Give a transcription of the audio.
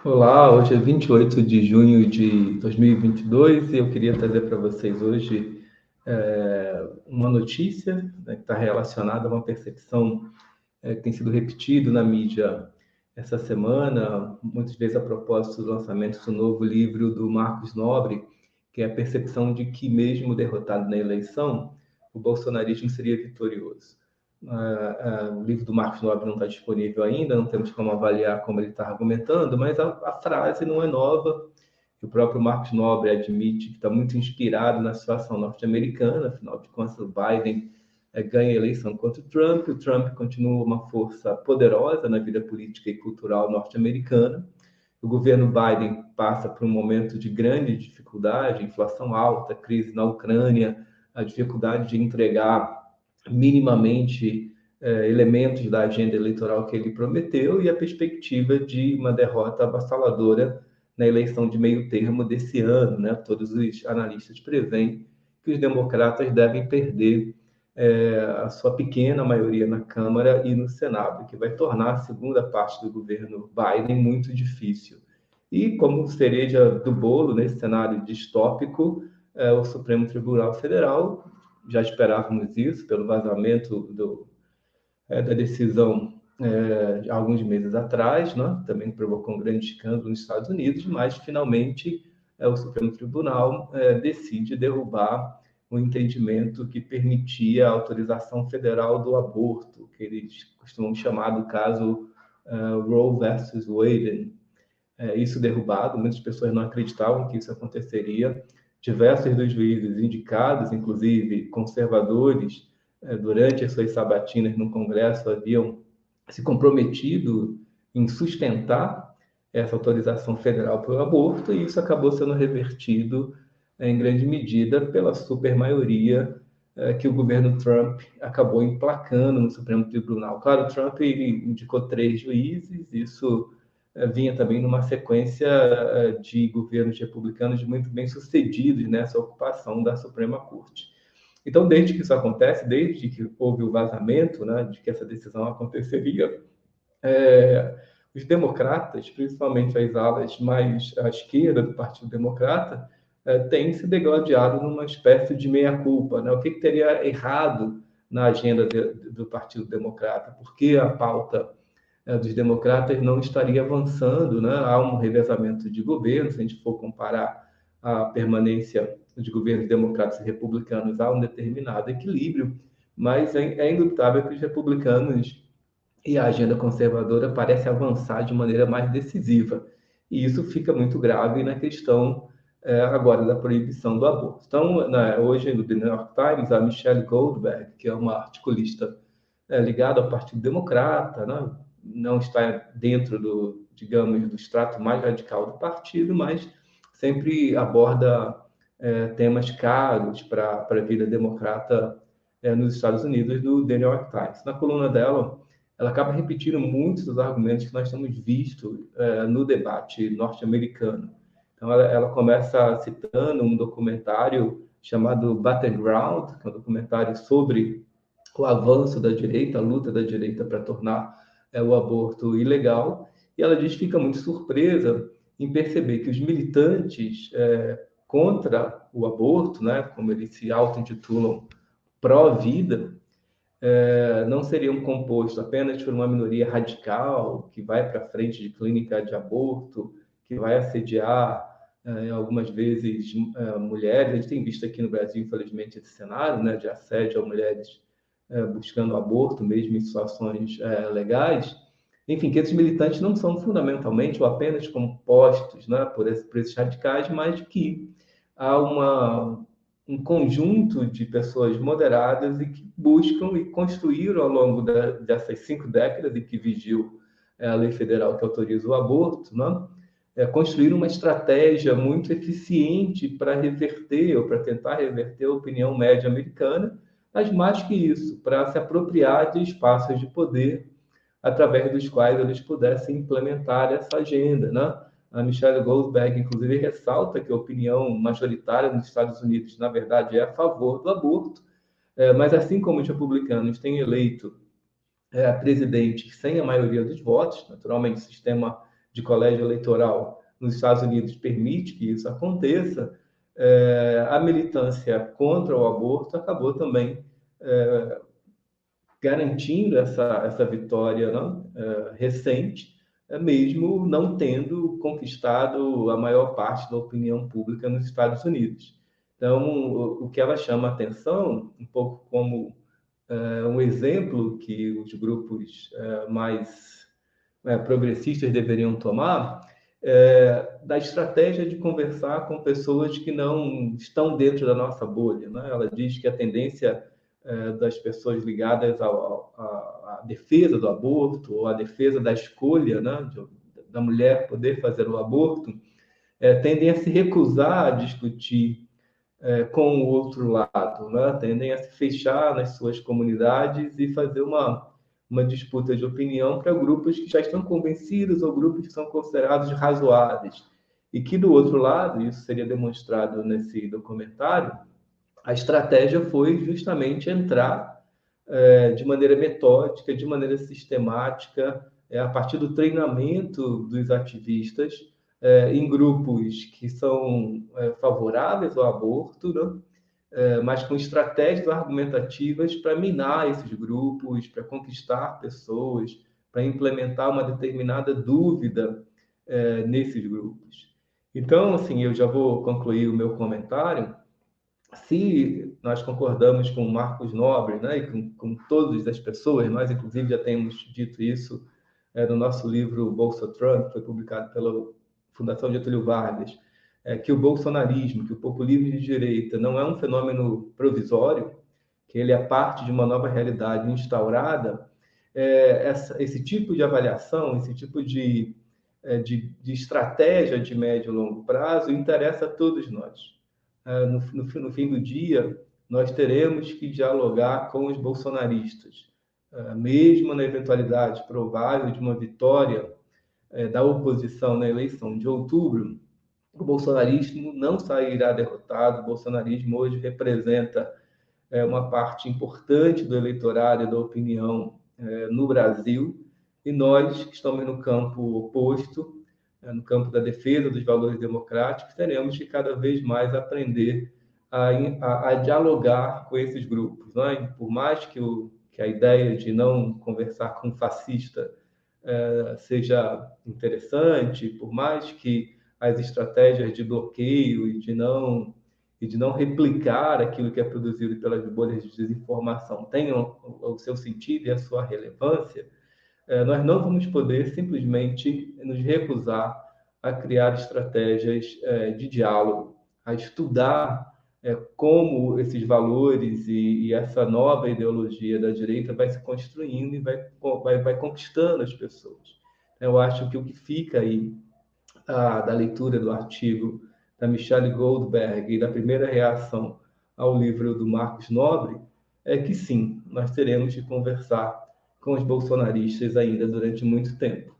Olá, hoje é 28 de junho de 2022 e eu queria trazer para vocês hoje uma notícia, né, que está relacionada a uma percepção que tem sido repetido na mídia essa semana, muitas vezes a propósito do lançamento do novo livro do Marcos Nobre, que é a percepção de que mesmo derrotado na eleição, o bolsonarismo seria vitorioso. O livro do Marcos Nobre não está disponível ainda, não temos como avaliar como ele está argumentando, mas a frase não é nova. O próprio Marcos Nobre admite que está muito inspirado na situação norte-americana, afinal de contas, o Biden ganha a eleição contra o Trump continua uma força poderosa na vida política e cultural norte-americana. O governo Biden passa por um momento de grande dificuldade, inflação alta, crise na Ucrânia, a dificuldade de entregar minimamente elementos da agenda eleitoral que ele prometeu e a perspectiva de uma derrota avassaladora na eleição de meio termo desse ano, né? Todos os analistas preveem que os democratas devem perder a sua pequena maioria na Câmara e no Senado, que vai tornar a segunda parte do governo Biden muito difícil. E como cereja do bolo nesse cenário distópico, o Supremo Tribunal Federal, já esperávamos isso pelo vazamento da decisão de alguns meses atrás, né? Também provocou um grande escândalo nos Estados Unidos, mas finalmente o Supremo Tribunal decide derrubar o entendimento que permitia a autorização federal do aborto, que eles costumam chamar do caso Roe versus Wade. Isso derrubado, muitas pessoas não acreditavam que isso aconteceria. Diversos dos juízes indicados, inclusive conservadores, durante as suas sabatinas no Congresso, haviam se comprometido em sustentar essa autorização federal para o aborto, e isso acabou sendo revertido em grande medida pela supermaioria que o governo Trump acabou emplacando no Supremo Tribunal. Claro, o Trump ele indicou 3 juízes, isso vinha também numa sequência de governos republicanos muito bem sucedidos nessa ocupação da Suprema Corte. Então, desde que isso acontece, desde que houve o vazamento, né, de que essa decisão aconteceria, é, os democratas, principalmente as alas mais à esquerda do Partido Democrata, têm se degladiado numa espécie de meia-culpa. Né? O que teria errado na agenda do Partido Democrata? Por que a pauta dos democratas não estaria avançando? Né? Há um revezamento de governo, se a gente for comparar a permanência de governos democratas e republicanos, há um determinado equilíbrio, mas é indubitável que os republicanos e a agenda conservadora parece avançar de maneira mais decisiva. E isso fica muito grave na questão agora da proibição do aborto. Então, hoje no The New York Times, a Michelle Goldberg, que é uma articulista ligada ao Partido Democrata, né? Não está dentro do, digamos, do extrato mais radical do partido, mas sempre aborda temas caros para a vida democrata nos Estados Unidos, do The New York Times. Na coluna dela, ela acaba repetindo muitos dos argumentos que nós temos visto no debate norte-americano. Então, ela começa citando um documentário chamado Battleground, que é um documentário sobre o avanço da direita, a luta da direita para tornar o aborto ilegal, e ela diz que fica muito surpresa em perceber que os militantes contra o aborto, né, como eles se auto-intitulam pró-vida, não seriam compostos apenas por uma minoria radical que vai para frente de clínica de aborto, que vai assediar algumas vezes mulheres. A gente tem visto aqui no Brasil, infelizmente, esse cenário, né, de assédio a mulheres buscando aborto, mesmo em situações legais. Enfim, que esses militantes não são fundamentalmente ou apenas compostos, né, por esses radicais, mas que há um conjunto de pessoas moderadas e que buscam e construíram ao longo dessas 5 décadas em que vigiu a lei federal que autoriza o aborto, né? Construíram uma estratégia muito eficiente para reverter ou para tentar reverter a opinião média americana, mas mais que isso, para se apropriar de espaços de poder através dos quais eles pudessem implementar essa agenda, né? A Michelle Goldberg, inclusive, ressalta que a opinião majoritária nos Estados Unidos, na verdade, é a favor do aborto, mas assim como os republicanos têm eleito presidentes sem a maioria dos votos, naturalmente o sistema de colégio eleitoral nos Estados Unidos permite que isso aconteça, a militância contra o aborto acabou também garantindo essa vitória, não? Recente, mesmo não tendo conquistado a maior parte da opinião pública nos Estados Unidos. Então, o que ela chama a atenção, um pouco como um exemplo que os grupos mais progressistas deveriam tomar, da estratégia de conversar com pessoas que não estão dentro da nossa bolha, né? Ela diz que a tendência das pessoas ligadas à defesa do aborto ou à defesa da escolha, né, da mulher poder fazer o aborto, tendem a se recusar a discutir com o outro lado, né? Tendem a se fechar nas suas comunidades e fazer uma disputa de opinião para grupos que já estão convencidos ou grupos que são considerados razoáveis. E que, do outro lado, isso seria demonstrado nesse documentário, a estratégia foi justamente entrar de maneira metódica, de maneira sistemática, a partir do treinamento dos ativistas, em grupos que são favoráveis ao aborto, né? Mas com estratégias argumentativas para minar esses grupos, para conquistar pessoas, para implementar uma determinada dúvida nesses grupos. Então, assim, eu já vou concluir o meu comentário. Se nós concordamos com Marcos Nobre, né, e com todas as pessoas, nós inclusive já temos dito isso no nosso livro Bolsa Trump, que foi publicado pela Fundação Getúlio Vargas, que o bolsonarismo, que o populismo de direita não é um fenômeno provisório, que ele é parte de uma nova realidade instaurada, esse tipo de avaliação, esse tipo de estratégia de médio e longo prazo interessa a todos nós. No fim do dia, nós teremos que dialogar com os bolsonaristas, mesmo na eventualidade provável de uma vitória da oposição na eleição de outubro. O bolsonarismo não sairá derrotado. O bolsonarismo hoje representa uma parte importante do eleitorado e da opinião no Brasil, e nós, que estamos no campo oposto, no campo da defesa dos valores democráticos, teremos que cada vez mais aprender a dialogar com esses grupos. Não é? Por mais que a ideia de não conversar com um fascista seja interessante, por mais que as estratégias de bloqueio e de não replicar aquilo que é produzido pelas bolhas de desinformação tenham o seu sentido e a sua relevância, nós não vamos poder simplesmente nos recusar a criar estratégias de diálogo, a estudar como esses valores e essa nova ideologia da direita vai se construindo e vai conquistando as pessoas. Eu acho que o que fica aí da leitura do artigo da Michelle Goldberg e da primeira reação ao livro do Marcos Nobre é que sim, nós teremos de conversar com os bolsonaristas ainda durante muito tempo.